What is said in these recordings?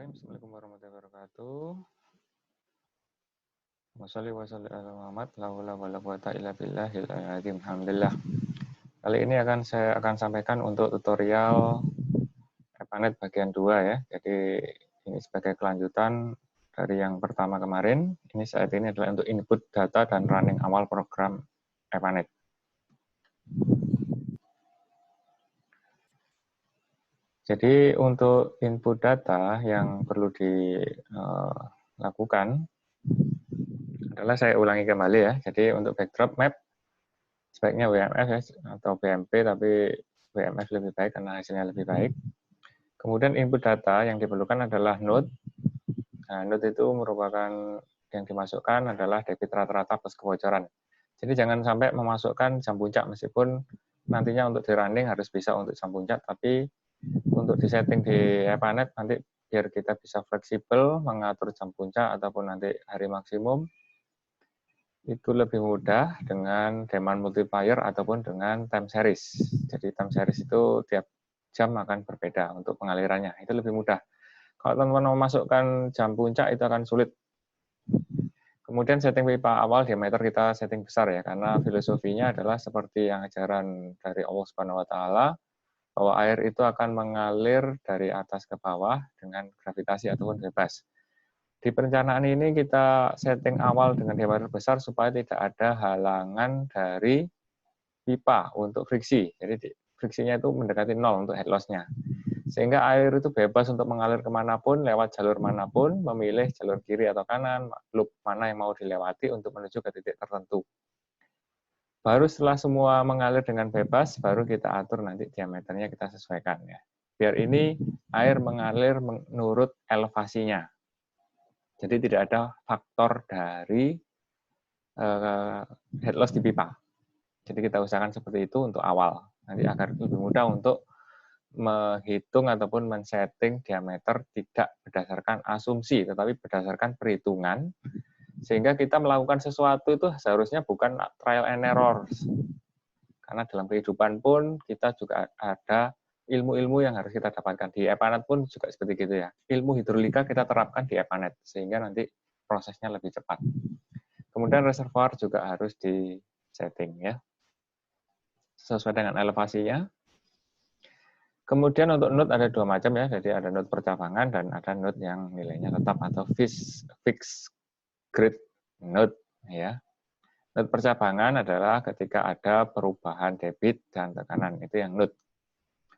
Bismillahirrahmanirrahim. Assalamualaikum warahmatullahi wabarakatuh. Wassalli ala Muhammad la haula wala quwata illa billahil azim. Alhamdulillah. Kali ini saya akan sampaikan untuk tutorial EPANET bagian 2 ya. Jadi ini sebagai kelanjutan dari yang pertama kemarin. Ini saat ini adalah untuk input data dan running awal program EPANET. Jadi untuk input data yang perlu dilakukan adalah saya ulangi kembali ya. Jadi untuk backdrop map sebaiknya WMF ya, atau BMP, tapi WMF lebih baik karena hasilnya lebih baik. Kemudian input data yang diperlukan adalah node. Nah, node itu merupakan yang dimasukkan adalah debit rata-rata plus kebocoran. Jadi jangan sampai memasukkan jam puncak meskipun nantinya untuk di running harus bisa untuk jam puncak, tapi untuk disetting di EPANET nanti biar kita bisa fleksibel mengatur jam puncak ataupun nanti hari maksimum itu lebih mudah dengan demand multiplier ataupun dengan time series. Jadi time series itu tiap jam akan berbeda untuk pengalirannya. Itu lebih mudah. Kalau teman-teman mau masukkan jam puncak itu akan sulit. Kemudian setting pipa awal diameter kita setting besar ya, karena filosofinya adalah seperti yang ajaran dari Allah Subhanahu wa taala bahwa air itu akan mengalir dari atas ke bawah dengan gravitasi ataupun bebas. Di perencanaan ini kita setting awal dengan diameter besar supaya tidak ada halangan dari pipa untuk friksi. Jadi friksinya itu mendekati 0 untuk head loss-nya. Sehingga air itu bebas untuk mengalir kemanapun, lewat jalur manapun, memilih jalur kiri atau kanan, loop mana yang mau dilewati untuk menuju ke titik tertentu. Baru setelah semua mengalir dengan bebas, baru kita atur nanti diameternya kita sesuaikan ya. Biar ini air mengalir menurut elevasinya. Jadi tidak ada faktor dari head loss di pipa. Jadi kita usahakan seperti itu untuk awal. Nanti agar lebih mudah untuk menghitung ataupun men-setting diameter tidak berdasarkan asumsi, tetapi berdasarkan perhitungan. Sehingga kita melakukan sesuatu itu seharusnya bukan trial and error. Karena dalam kehidupan pun kita juga ada ilmu-ilmu yang harus kita dapatkan. Di EPANET pun juga seperti itu ya. Ilmu hidrolika kita terapkan di EPANET, sehingga nanti prosesnya lebih cepat. Kemudian reservoir juga harus di-setting ya, sesuai dengan elevasinya. Kemudian untuk node ada dua macam ya, jadi ada node percabangan dan ada node yang nilainya tetap atau fixed grid node ya. Node percabangan adalah ketika ada perubahan debit dan tekanan, itu yang node.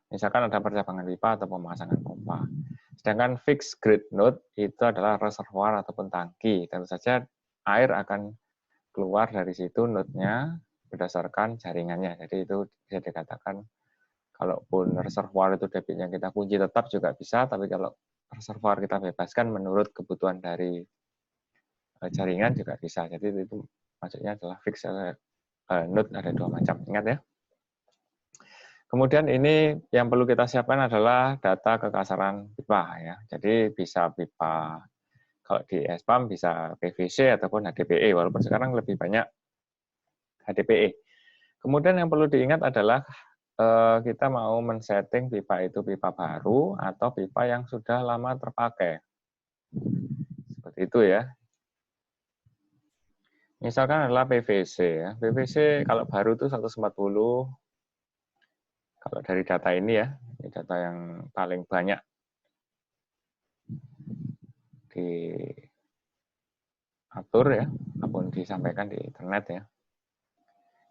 Misalkan ada percabangan pipa atau pemasangan pompa. Sedangkan fixed grid node itu adalah reservoir ataupun tangki. Tentu saja air akan keluar dari situ node-nya berdasarkan jaringannya. Jadi itu bisa dikatakan kalaupun reservoir itu debitnya kita kunci tetap juga bisa, tapi kalau reservoir kita bebaskan menurut kebutuhan dari jaringan juga bisa. Jadi itu maksudnya adalah fixed node ada dua macam. Ingat ya. Kemudian ini yang perlu kita siapkan adalah data kekasaran pipa ya. Jadi bisa pipa, kalau di SPAM bisa PVC ataupun HDPE, walaupun sekarang lebih banyak HDPE. Kemudian yang perlu diingat adalah kita mau men-setting pipa itu pipa baru atau pipa yang sudah lama terpakai. Seperti itu ya. Misalkan adalah PVC ya. PVC kalau baru itu 140. Kalau dari data ini ya, ini data yang paling banyak diatur ya, ataupun disampaikan di internet ya.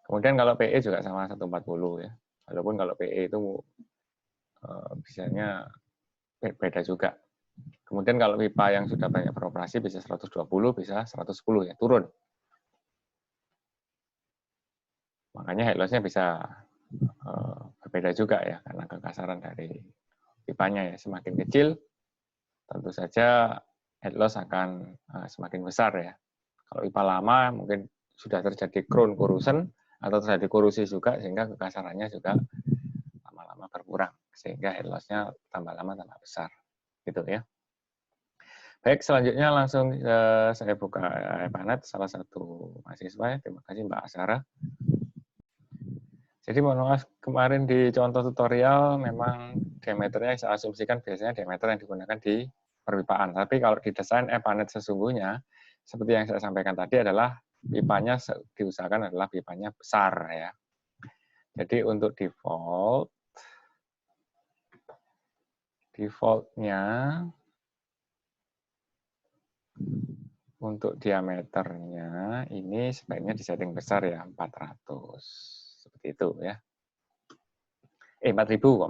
Kemudian kalau PE juga sama 140 ya. Walaupun kalau PE itu bisanya beda juga. Kemudian kalau pipa yang sudah banyak beroperasi bisa 120, bisa 110 ya, turun. Makanya head loss-nya bisa berbeda juga ya, karena kekasaran dari pipanya ya. Semakin kecil, tentu saja head loss akan semakin besar ya. Kalau pipa lama mungkin sudah terjadi crown corrosion atau terjadi korosi juga, sehingga kekasarannya juga lama-lama berkurang, sehingga head loss-nya tambah lama tambah besar. Gitu ya. Baik, selanjutnya langsung saya buka EPANET salah satu mahasiswa ya. Terima kasih Mbak Asara. Jadi mohon maaf, kemarin di contoh tutorial memang diameternya saya asumsikan biasanya diameter yang digunakan di perpipaan. Tapi kalau di desain EPANET sesungguhnya, seperti yang saya sampaikan tadi adalah pipanya diusahakan adalah pipanya besar ya. Jadi untuk defaultnya untuk diameternya ini sebaiknya disetting besar ya, 400. Seperti itu ya. 4.000 kok,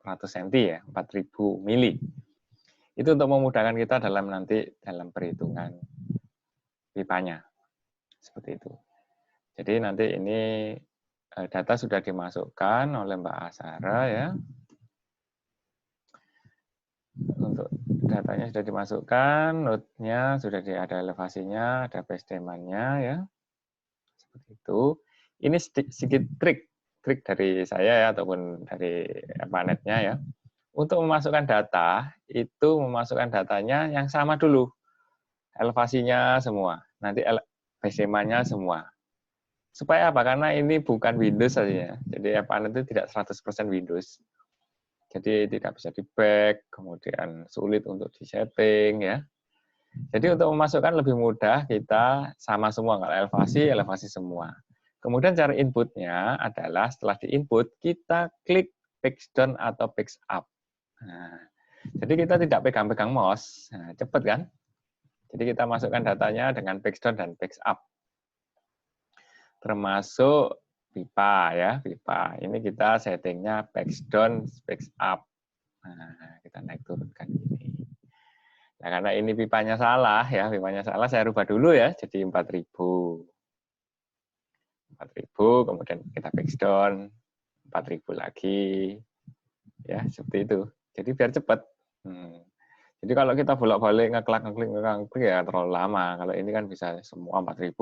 400 cm ya, 4.000 mili. Itu untuk memudahkan kita dalam perhitungan pipanya. Seperti itu. Jadi nanti ini data sudah dimasukkan oleh Mbak Asara ya. Untuk datanya sudah dimasukkan, node-nya sudah ada elevasinya, ada base demand-nya ya. Seperti itu. Ini sedikit trik dari saya ya, ataupun dari EPANET-nya ya. Untuk memasukkan data, itu memasukkan datanya yang sama dulu. Elevasinya semua, nanti base demand-nya semua. Supaya apa? Karena ini bukan Windows saja. Jadi EPANET itu tidak 100% Windows. Jadi tidak bisa di-back, kemudian sulit untuk di-setting ya. Jadi untuk memasukkan lebih mudah, kita sama semua. Kalau elevasi semua. Kemudian cara inputnya adalah setelah di-input, kita klik page down atau page up. Nah, jadi kita tidak pegang-pegang mouse, nah, cepat kan? Jadi kita masukkan datanya dengan page down dan page up. Termasuk pipa ya, pipa. Ini kita settingnya page down, page up. Nah, kita naik turunkan ini. Nah, karena ini pipanya salah ya, saya rubah dulu ya, jadi 4.000. 4.000, kemudian kita page down, 4.000 lagi. Ya, seperti itu. Jadi biar cepat. Jadi kalau kita bolak-balik ngeklik ya terlalu lama. Kalau ini kan bisa semua 4.000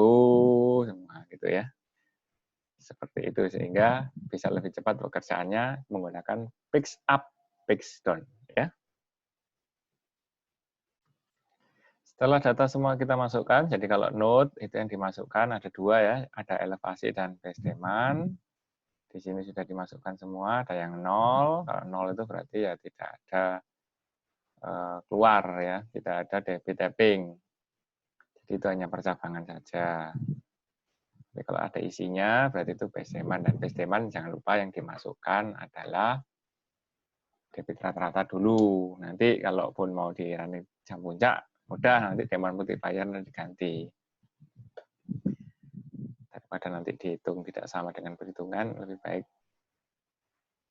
semua gitu ya. Seperti itu sehingga bisa lebih cepat pekerjaannya menggunakan page up, page down ya. Setelah data semua kita masukkan, jadi kalau node itu yang dimasukkan ada dua ya, ada elevasi dan base demand. Di sini sudah dimasukkan semua, ada yang 0, kalau 0 itu berarti ya tidak ada keluar ya, tidak ada debit tapping. Jadi itu hanya percabangan saja. Tapi kalau ada isinya, berarti itu base demand, dan base demand jangan lupa yang dimasukkan adalah debit rata-rata dulu. Nanti kalaupun mau di running jam puncak, mudah nanti demand multiplier diganti. Daripada nanti dihitung tidak sama dengan perhitungan, lebih baik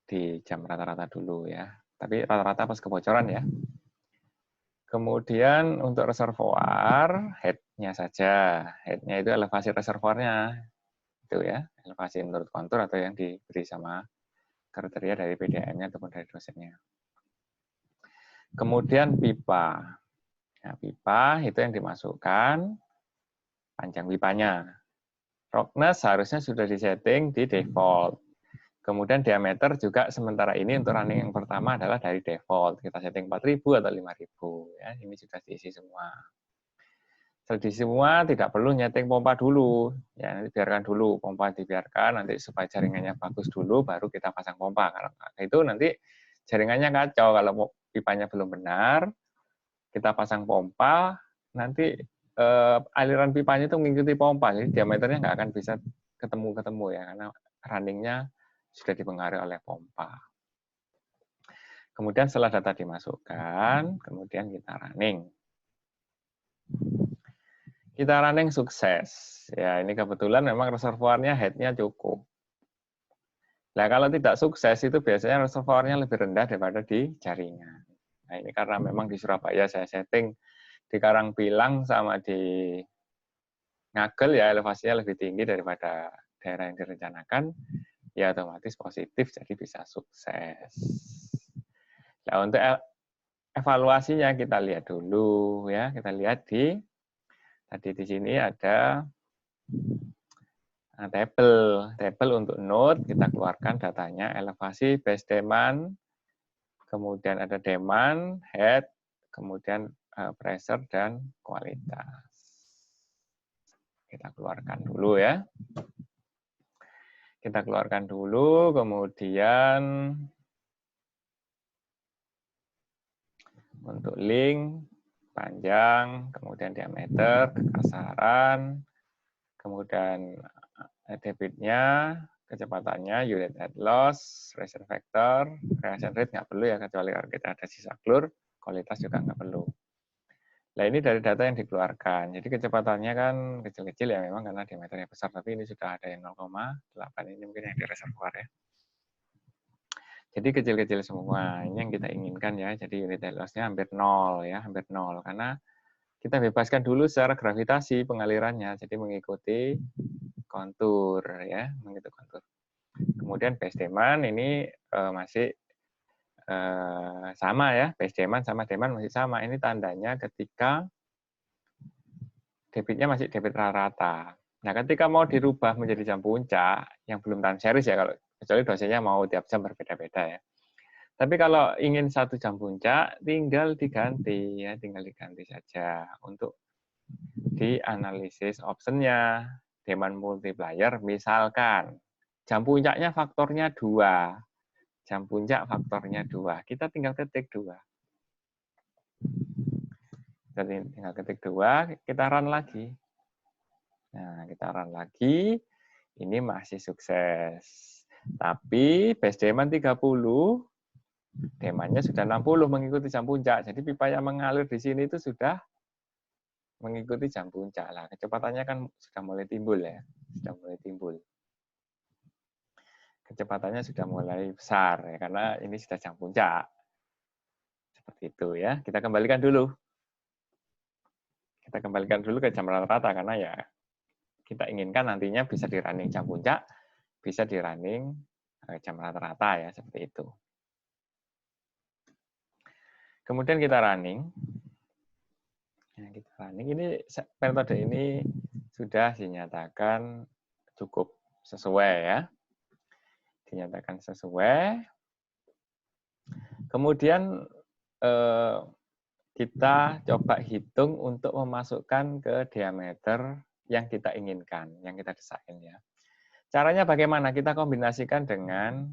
di jam rata-rata dulu ya. Tapi rata-rata pas kebocoran ya. Kemudian untuk reservoir, head-nya saja. Head-nya itu elevasi reservoirnya. Itu ya, elevasi menurut kontur atau yang diberi sama kriteria dari PDAM-nya ataupun dari dosennya. Kemudian pipa. Nah, pipa itu yang dimasukkan panjang pipanya. Roughness harusnya sudah disetting di default. Kemudian diameter juga sementara ini untuk running yang pertama adalah dari default. Kita setting 4.000 atau 5.000. Ya, ini sudah diisi semua. Setelah diisi semua, tidak perlu nyeting pompa dulu. Ya, nanti biarkan dulu. Pompa dibiarkan, nanti supaya jaringannya bagus dulu, baru kita pasang pompa. Karena itu nanti jaringannya kacau. Kalau pipanya belum benar, kita pasang pompa, nanti aliran pipanya itu mengikuti pompa. Jadi diameternya nggak akan bisa ketemu-ketemu ya, karena runningnya sudah dipengaruhi oleh pompa. Kemudian setelah data dimasukkan, kemudian kita running. Kita running sukses. Ya, ini kebetulan memang reservoirnya head-nya cukup. Nah, kalau tidak sukses itu biasanya reservoirnya lebih rendah daripada di jaringan. Nah, ini karena memang di Surabaya saya setting di Karangpilang sama di Ngagel ya elevasinya lebih tinggi daripada daerah yang direncanakan, ya otomatis positif, jadi bisa sukses. Nah, untuk evaluasinya kita lihat dulu ya, kita lihat tadi di sini ada tabel untuk node, kita keluarkan datanya elevasi, base demand, kemudian ada demand, head, kemudian pressure dan kualitas. Kita keluarkan dulu ya. Kita keluarkan dulu, kemudian untuk link, panjang, kemudian diameter, kekasaran, kemudian debitnya, kecepatannya, unit head loss, reserve factor, reaction rate nggak perlu ya, kecuali kalau kita ada sisa klur, kualitas juga nggak perlu. Nah ini dari data yang dikeluarkan, jadi kecepatannya kan kecil-kecil ya memang karena diameternya besar, tapi ini sudah ada yang 0,8, ini mungkin yang di reservoir ya. Jadi kecil-kecil semua, ini yang kita inginkan ya, jadi unit head loss-nya hampir 0 ya, hampir 0, karena kita bebaskan dulu secara gravitasi pengalirannya, jadi mengikuti kontur ya, mengikuti kontur. Kemudian base demand ini masih sama ya, base demand sama demand masih sama. Ini tandanya ketika debitnya masih debit rata. Nah, ketika mau dirubah menjadi jam puncak yang belum time series ya, kalau kecuali dosanya mau tiap jam berbeda-beda ya. Tapi kalau ingin satu jam puncak, tinggal diganti ya, tinggal diganti saja untuk dianalisis optionnya, demand multiplier misalkan jam puncaknya faktornya 2, jam puncak faktornya 2, kita tinggal ketik 2. Jadi tinggal ketik 2, kita run lagi. Nah, kita run lagi, ini masih sukses. Tapi base demand 30, demandnya sudah 60 mengikuti jam puncak. Jadi pipa yang mengalir di sini itu sudah mengikuti jam puncak lah. Kecepatannya kan sudah mulai timbul ya, sudah mulai timbul. Kecepatannya sudah mulai besar ya, karena ini sudah jam puncak. Seperti itu ya. Kita kembalikan dulu. Kita kembalikan dulu ke jam rata-rata karena ya kita inginkan nantinya bisa di running jam puncak, bisa di running jam rata-rata ya, seperti itu. Kemudian kita running. Nah, kita running ini metode ini sudah dinyatakan cukup sesuai ya. Dinyatakan sesuai. Kemudian kita coba hitung untuk memasukkan ke diameter yang kita inginkan, yang kita desain ya. Caranya bagaimana? Kita kombinasikan dengan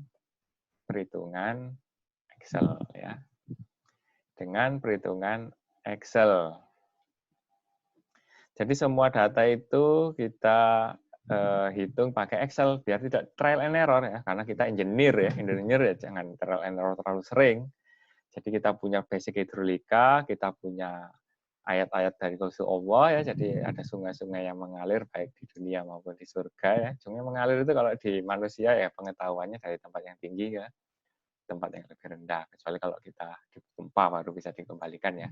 perhitungan Excel ya. Dengan perhitungan Excel. Jadi semua data itu kita hitung pakai Excel biar tidak trial and error ya, karena kita engineer ya jangan trial and error terlalu sering. Jadi kita punya basic hidrolika, kita punya ayat-ayat dari Rasul Allah ya, jadi ada sungai-sungai yang mengalir baik di dunia maupun di surga ya. Sungai mengalir itu kalau di manusia ya pengetahuannya dari tempat yang tinggi ya, tempat yang lebih rendah. Kecuali kalau kita digempa baru bisa dikembalikan ya.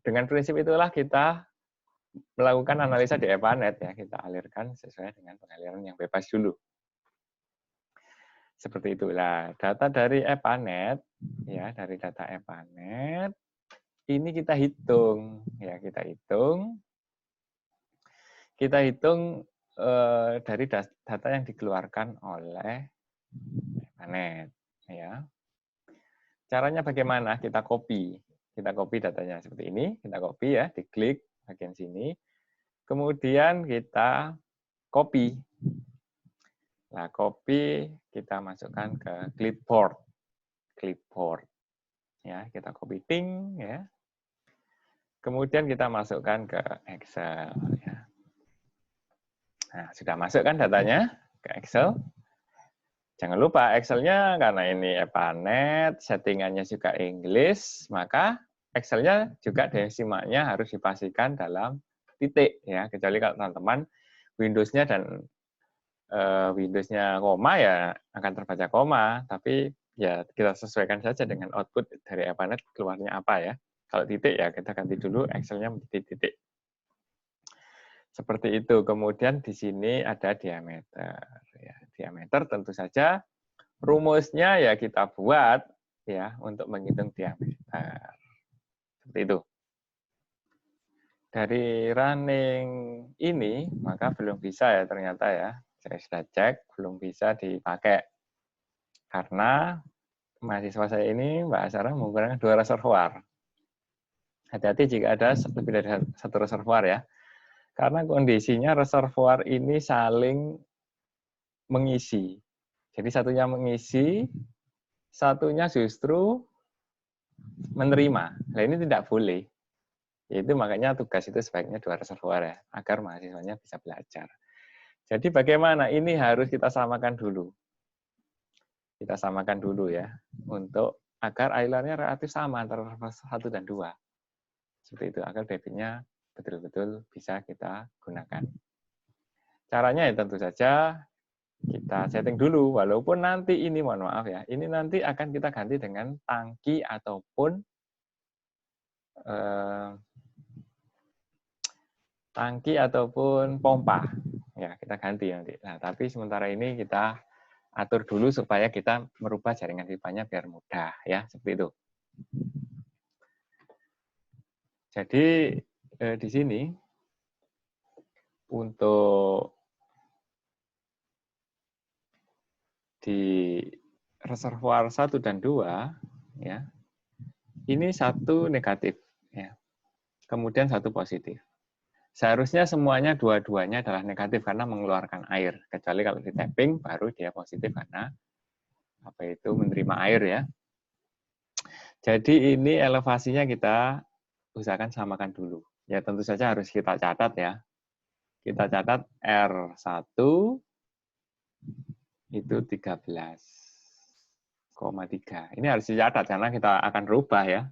Dengan prinsip itulah kita melakukan analisa di EPANET ya, kita alirkan sesuai dengan pengaliran yang bebas dulu. Seperti itulah data dari EPANET ya, dari data EPANET ini kita hitung ya, kita hitung dari data yang dikeluarkan oleh EPANET ya. Caranya bagaimana? Kita copy datanya seperti ini, kita copy ya, diklik bagian sini. Kemudian kita copy. Nah, copy kita masukkan ke clipboard. Ya, kita copy ting ya. Kemudian kita masukkan ke Excel ya. Nah, sudah masuk kan datanya ke Excel. Jangan lupa Excel-nya karena ini EPANET, settingannya juga English, maka Excel-nya juga desimalnya harus dipastikan dalam titik ya, kecuali kalau teman-teman Windows-nya dan Windows-nya koma ya akan terbaca koma, tapi ya kita sesuaikan saja dengan output dari EPANET keluarnya apa ya. Kalau titik ya kita ganti dulu Excel-nya menjadi titik. Seperti itu. Kemudian di sini ada diameter ya. Diameter tentu saja rumusnya ya kita buat ya untuk menghitung diameter. Seperti itu. Dari running ini maka belum bisa ya ternyata ya. Saya sudah cek belum bisa dipakai. Karena mahasiswa saya ini Mbak Sarah menggunakan 2 reservoir. Hati-hati jika ada lebih dari 1 reservoir ya. Karena kondisinya reservoir ini saling mengisi. Jadi satunya mengisi, satunya justru menerima. Nah, ini tidak boleh. Itu makanya tugas itu sebaiknya 2 reservoir ya, agar mahasiswanya bisa belajar. Jadi bagaimana? Ini harus kita samakan dulu. Kita samakan dulu ya, untuk agar alirannya relatif sama antara reservoir 1 dan 2. Seperti itu, agar debitnya betul-betul bisa kita gunakan. Caranya ya tentu saja kita setting dulu, walaupun nanti ini, mohon maaf ya, ini nanti akan kita ganti dengan tangki ataupun pompa. Ya, kita ganti nanti. Nah, tapi sementara ini kita atur dulu supaya kita merubah jaringan pipanya biar mudah ya, seperti itu. Jadi di sini untuk di reservoir 1 dan 2 ya. Ini 1 negatif ya. Kemudian 1 positif. Seharusnya semuanya dua-duanya adalah negatif karena mengeluarkan air, kecuali kalau di tapping baru dia positif karena menerima air ya. Jadi ini elevasinya kita usahakan samakan dulu. Ya tentu saja harus kita catat ya. Kita catat R1 itu 13,3. Ini harus dicatat karena kita akan rubah ya.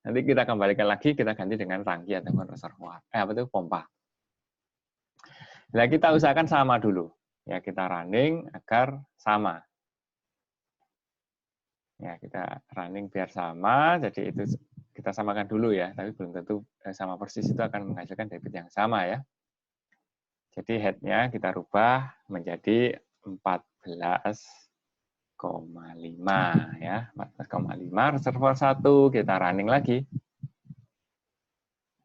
Nanti kita kembalikan lagi, kita ganti dengan tangki atau reservoir. Pompa. Nah, kita usahakan sama dulu. Ya, kita running agar sama. Ya, kita running biar sama, jadi itu kita samakan dulu ya, tapi belum tentu sama persis itu akan menghasilkan debit yang sama ya. Jadi head-nya kita rubah menjadi 14,5 ya, 14,5 reservoir 1, kita running lagi.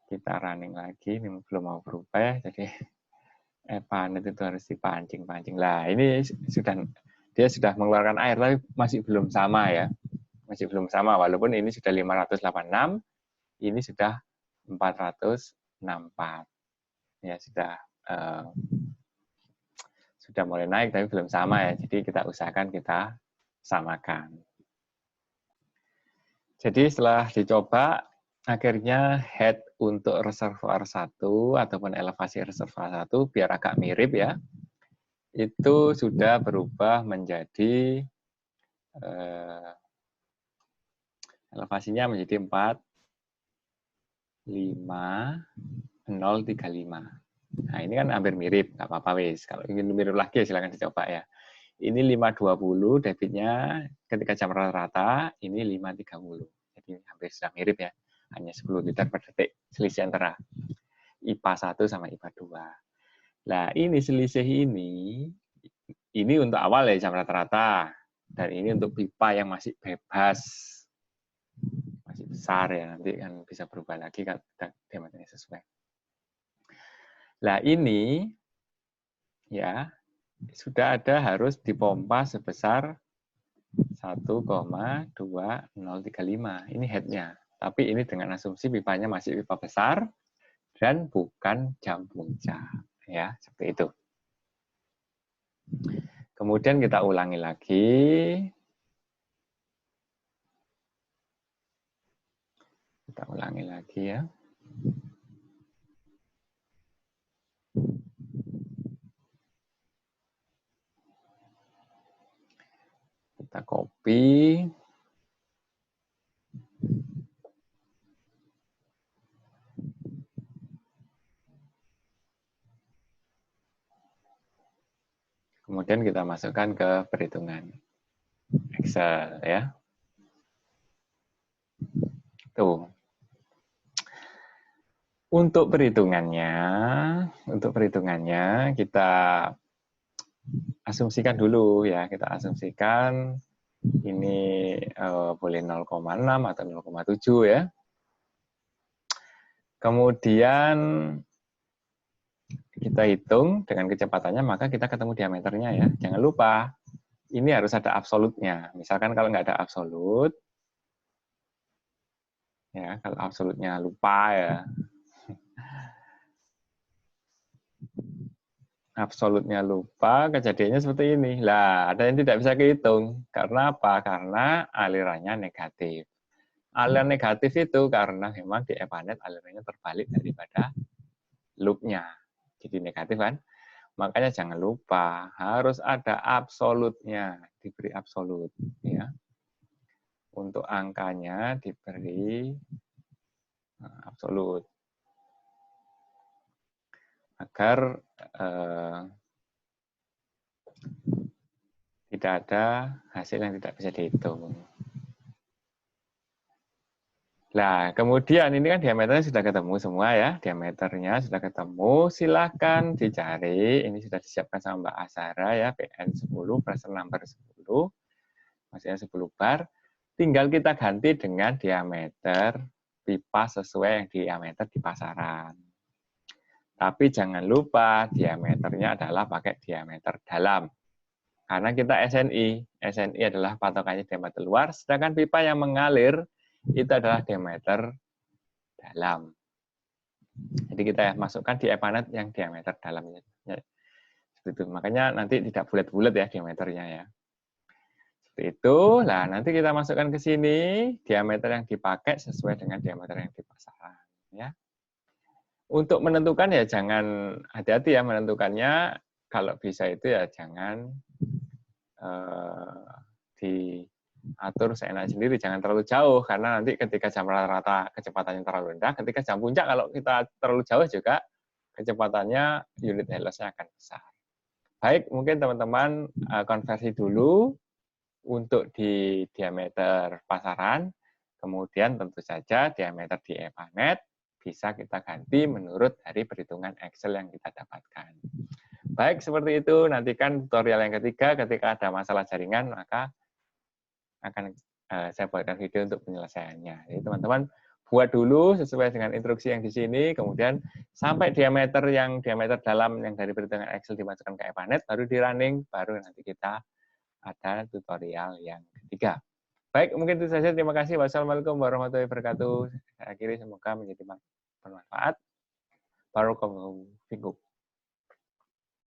Kita running lagi, ini belum mau berubah ya, jadi panet itu harus dipancing-pancing. Lah, ini dia sudah mengeluarkan air, tapi masih belum sama ya. Masih belum sama, walaupun ini sudah 586, ini sudah 464. Ya, sudah mulai naik, tapi belum sama ya. Jadi kita usahakan kita samakan. Jadi setelah dicoba, akhirnya head untuk reservoir 1 ataupun elevasi reservoir 1 biar agak mirip ya. Itu sudah berubah menjadi elevasinya menjadi 45035. Nah, ini kan hampir mirip, nggak apa-apa wis. Kalau ingin mirip lagi silakan dicoba ya. Ini 520 debitnya ketika jam rata-rata, ini 530. Jadi hampir sudah mirip ya. Hanya 10 liter per detik selisih antara IPA 1 sama IPA 2. Nah, ini selisih ini untuk awal ya jam rata-rata. Dan ini untuk pipa yang masih bebas. Masih besar ya, nanti kan bisa berubah lagi kalau diameternya sesuai. Nah, ini ya sudah ada harus dipompa sebesar 1,2035. Ini headnya. Tapi ini dengan asumsi pipanya masih pipa besar dan bukan jam puncak. Ya, seperti itu. Kemudian kita ulangi lagi. Kita ulangi lagi ya. Kita copy. Kemudian kita masukkan ke perhitungan Excel ya. Tuh. Untuk perhitungannya kita asumsikan dulu ya. Kita asumsikan ini boleh 0,6 atau 0,7 ya. Kemudian kita hitung dengan kecepatannya, maka kita ketemu diameternya ya. Jangan lupa, ini harus ada absolutnya. Misalkan kalau nggak ada absolut, ya kalau absolutnya lupa ya. Absolutnya lupa, kejadiannya seperti ini. Lah, ada yang tidak bisa kehitung. Karena apa? Karena alirannya negatif. aliran negatif itu karena memang di Epanet alirannya terbalik daripada loop-nya. Jadi negatif kan? Makanya jangan lupa harus ada absolutnya, diberi absolut ya. Untuk angkanya diberi absolut agar tidak ada hasil yang tidak bisa dihitung. Nah, kemudian ini kan diameternya sudah ketemu semua ya, diameternya sudah ketemu, silahkan dicari, ini sudah disiapkan sama Mbak Asara ya, PN 10, pressure number 10, maksudnya 10 bar, tinggal kita ganti dengan diameter pipa sesuai yang diameter di pasaran. Tapi jangan lupa diameternya adalah pakai diameter dalam. Karena kita SNI, SNI adalah patokannya diameter luar, sedangkan pipa yang mengalir itu adalah diameter dalam. Jadi kita masukkan di Epanet yang diameter dalamnya. Seperti itu. Makanya nanti tidak bulat-bulat ya diameternya ya. Seperti itu. Nah, nanti kita masukkan ke sini diameter yang dipakai sesuai dengan diameter yang di pasaran ya. Untuk menentukan ya jangan hati-hati ya menentukannya, kalau bisa itu ya jangan diatur seenak sendiri, jangan terlalu jauh karena nanti ketika jam rata-rata kecepatannya terlalu rendah, ketika jam puncak kalau kita terlalu jauh juga kecepatannya unit helloss-nya akan besar. Baik, mungkin teman-teman konversi dulu untuk di diameter pasaran, kemudian tentu saja diameter di Epanet bisa kita ganti menurut dari perhitungan Excel yang kita dapatkan. Baik, seperti itu. Nantikan tutorial yang ketiga, ketika ada masalah jaringan, maka akan saya buatkan video untuk penyelesaiannya. Jadi teman-teman buat dulu sesuai dengan instruksi yang di sini, kemudian sampai diameter dalam yang dari perhitungan Excel dimasukkan ke Epanet, baru di running, baru nanti kita ada tutorial yang ketiga. Baik, mungkin itu saja. Terima kasih. Wassalamualaikum warahmatullahi wabarakatuh. Saya akhiri, semoga menjadi bermanfaat. Barakallahu fikum.